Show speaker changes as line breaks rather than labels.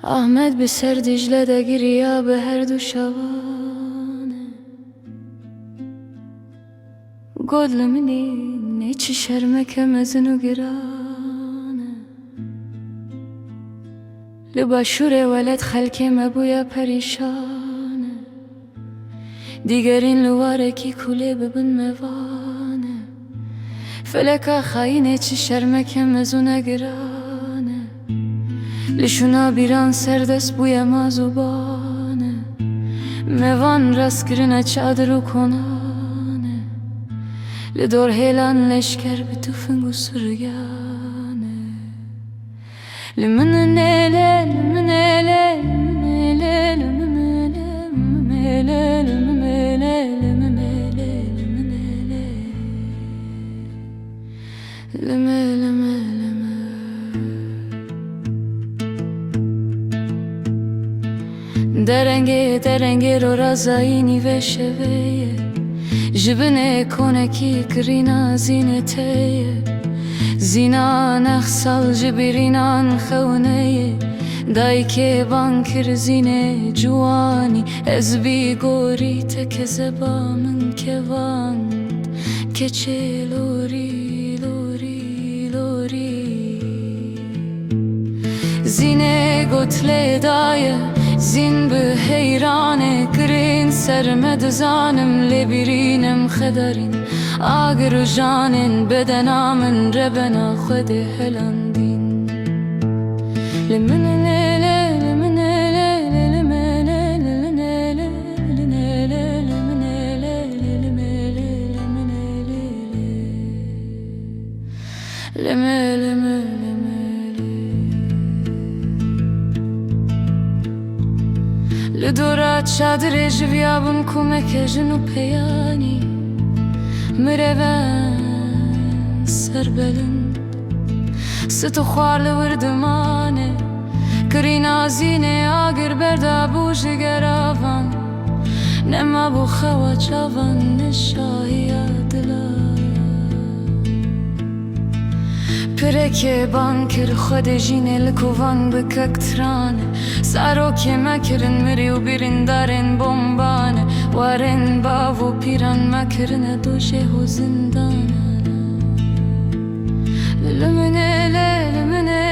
Ahmet bir ser Dicle'de giriyor be her du şavane. Godlemini ne çişermek emezinu girane. Libaşure velet halke mebuya perişane. Digerin luvareki kule bibin mevane. Feleka khayine çişermek emezune girane. لشونا بیران سردست بوی ما زبانه میوان راست کرنه چادر و کنانه لدور هیلان لشکر به توفنگ و سرگانه لمنله لمنله لمنله لمنله لمنله لمنله لمنله لمنله درنگه رو رازاینی و شویه جبنه کنکی کرینا زینته زینا نخسال جبرینان خونه دای که بانکر زینه جوانی از بی گوری تک زبا من کواند که چه لوری لوری لوری زینه گتله دایه زین به حیرانه کرین سرمد زانم لبرینم خدرین آگر و جانن بدنامن ربنا خود هلاندین لمن لدورات شادر جویابم کمک جنو پیانی مروان سر بلند ستو خوار لوردمانه کرین آزینه آگر بردا بوش گرافان نما بو خوا چاوان نشاهی دلا پرکه بانکر خود جینه لکوان بککترانه سارو که مکرن مری و بیرین دارن بمبانه وارن باو پیران مکرن دوشه و زندانه لمنه لمنه